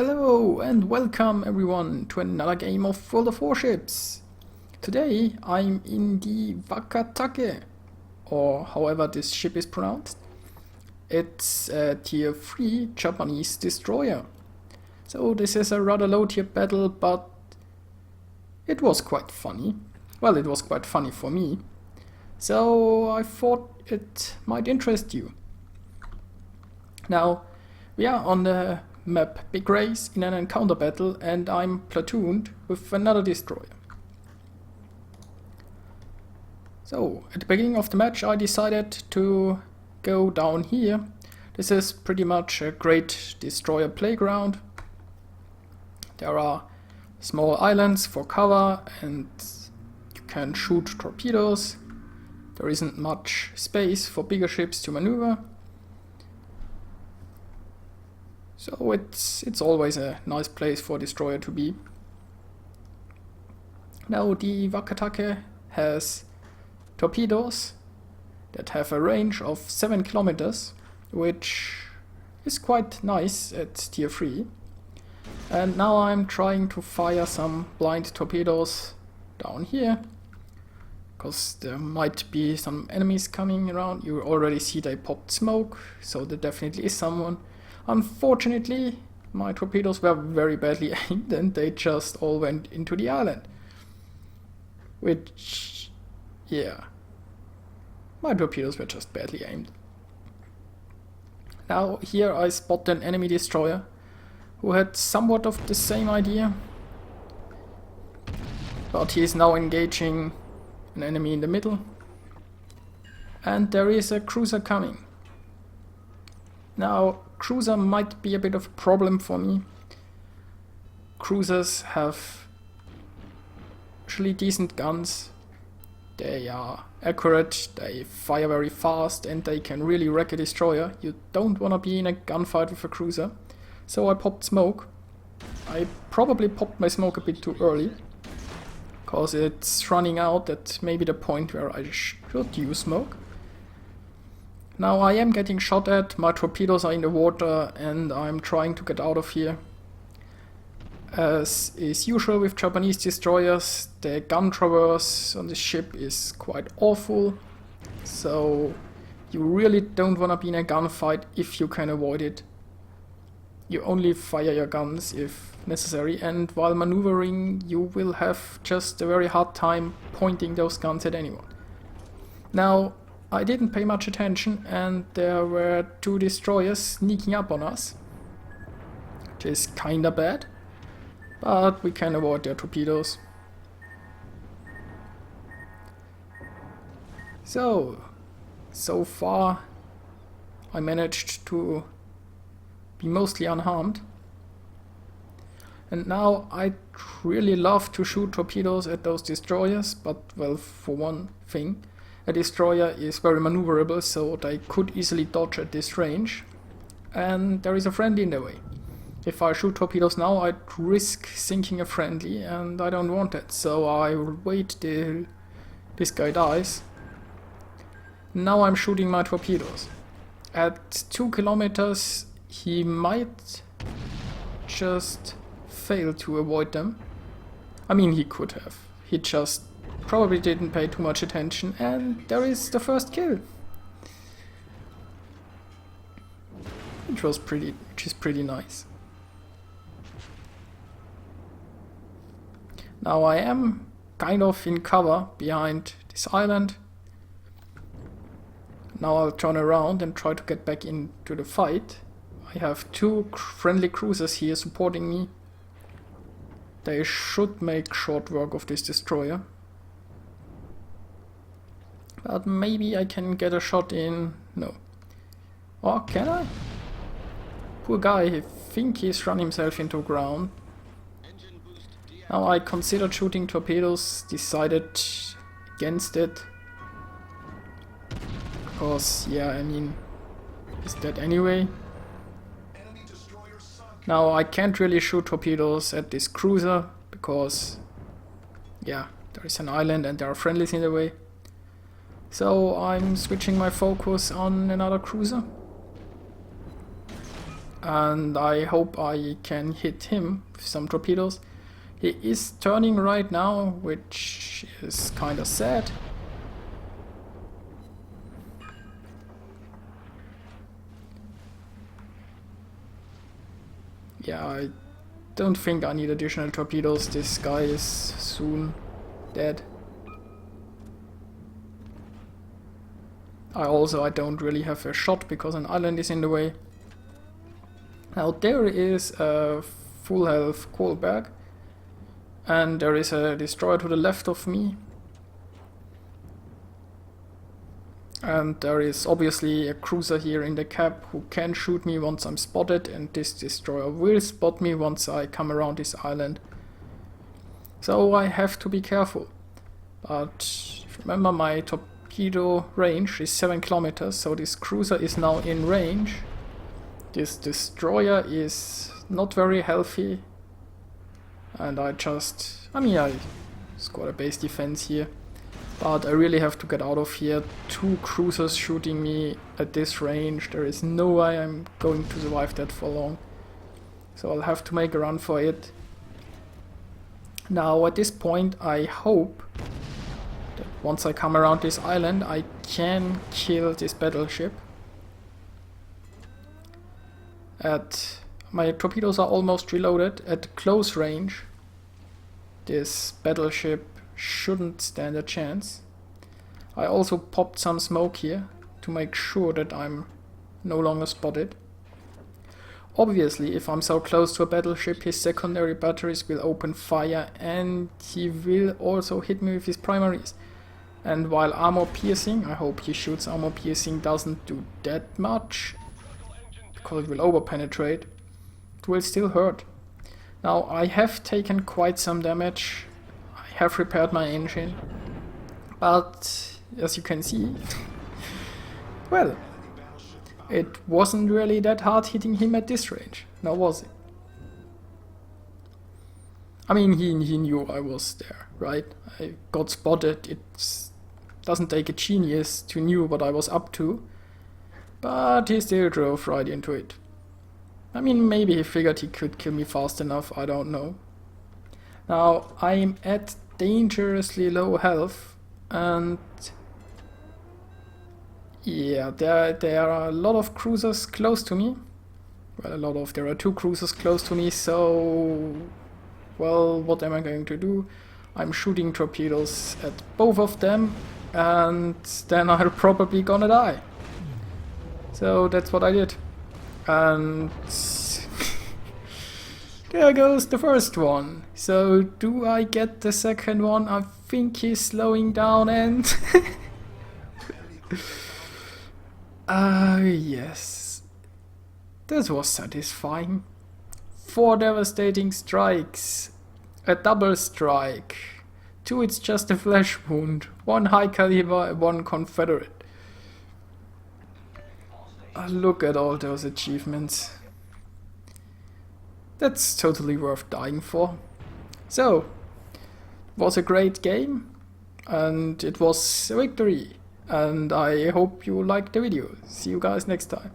Hello and welcome everyone to another game of World of Warships. Today I'm in the Wakatake, or however this ship is pronounced. It's a tier 3 Japanese destroyer. So this is a rather low tier battle, but it was quite funny. Well, it was quite funny for me. So I thought it might interest you. Now, we are on the map Big Race in an encounter battle, and I'm platooned with another destroyer. So, at the beginning of the match I decided to go down here. This is pretty much a great destroyer playground. There are small islands for cover and you can shoot torpedoes. There isn't much space for bigger ships to maneuver. So it's always a nice place for a destroyer to be. Now the Wakatake has torpedoes that have a range of 7 kilometers, which is quite nice at tier 3. And now I'm trying to fire some blind torpedoes down here, because there might be some enemies coming around. You already see they popped smoke, so there definitely is someone. Unfortunately, my torpedoes were very badly aimed and they just all went into the island. Which, yeah, my torpedoes were just badly aimed. Now here I spot an enemy destroyer who had somewhat of the same idea, but he is now engaging an enemy in the middle, and there is a cruiser coming. Now, cruiser might be a bit of a problem for me. Cruisers have actually decent guns. They are accurate, they fire very fast, and they can really wreck a destroyer. You don't want to be in a gunfight with a cruiser. So I popped smoke. I probably popped my smoke a bit too early, because it's running out at maybe the point where I should use smoke. Now I am getting shot at, my torpedoes are in the water, and I'm trying to get out of here. As is usual with Japanese destroyers, the gun traverse on the ship is quite awful, so you really don't want to be in a gunfight if you can avoid it. You only fire your guns if necessary, and while maneuvering you will have just a very hard time pointing those guns at anyone. Now, I didn't pay much attention and there were 2 destroyers sneaking up on us, which is kinda bad, but we can avoid their torpedoes. So far I managed to be mostly unharmed. And now I'd really love to shoot torpedoes at those destroyers, but well, for one thing, a destroyer is very maneuverable, so they could easily dodge at this range. And there is a friendly in the way. If I shoot torpedoes now, I'd risk sinking a friendly, and I don't want that, so I will wait till this guy dies. Now I'm shooting my torpedoes. At 2 kilometers, he might just fail to avoid them. I mean, he could have. He just probably didn't pay too much attention, and there is the first kill. Which is pretty nice. Now I am kind of in cover behind this island. Now I'll turn around and try to get back into the fight. I have 2 friendly cruisers here supporting me. They should make short work of this destroyer. But maybe I can get a shot in. No. Or can I? Poor guy, I think he's run himself into ground. Now I considered shooting torpedoes, decided against it. Because, yeah, I mean, he's dead anyway. Now I can't really shoot torpedoes at this cruiser, because, yeah, there is an island and there are friendlies in the way. So I'm switching my focus on another cruiser. and I hope I can hit him with some torpedoes. He is turning right now, which is kinda sad. Yeah, I don't think I need additional torpedoes. This guy is soon dead. I don't really have a shot because an island is in the way. Now there is a full health Kohlberg, and there is a destroyer to the left of me. And there is obviously a cruiser here in the cap who can shoot me once I'm spotted, and this destroyer will spot me once I come around this island. So I have to be careful. But remember, my torpedo range is 7 kilometers, so this cruiser is now in range. This destroyer is not very healthy, and I scored a base defense here. But I really have to get out of here. 2 cruisers shooting me at this range. There is no way I'm going to survive that for long. So I'll have to make a run for it. Now at this point I hope that once I come around this island I can kill this battleship. My torpedoes are almost reloaded. At close range this battleship shouldn't stand a chance. I also popped some smoke here to make sure that I'm no longer spotted. Obviously, if I'm so close to a battleship, his secondary batteries will open fire and he will also hit me with his primaries. And while armor piercing, I hope he shoots armor piercing, doesn't do that much because it will over penetrate, it will still hurt. Now I have taken quite some damage. Have repaired my engine, but as you can see, well, it wasn't really that hard hitting him at this range, now was it? I mean, he knew I was there, right? I got spotted. It doesn't take a genius to know what I was up to, but he still drove right into it. I mean, maybe he figured he could kill me fast enough, I don't know. Now I'm at dangerously low health, and yeah, there are a lot of cruisers close to me. Well, there are 2 cruisers close to me, so well, what am I going to do? I'm shooting torpedoes at both of them, and then I'm probably gonna die. So that's what I did, and there goes the first one. So do I get the second one? I think he's slowing down and yes. This was satisfying. 4 devastating strikes. A double strike. 2 it's just a flesh wound. 1 high caliber, 1 Confederate. Look at all those achievements. That's totally worth dying for. So, it was a great game, and it was a victory, and I hope you liked the video. See you guys next time.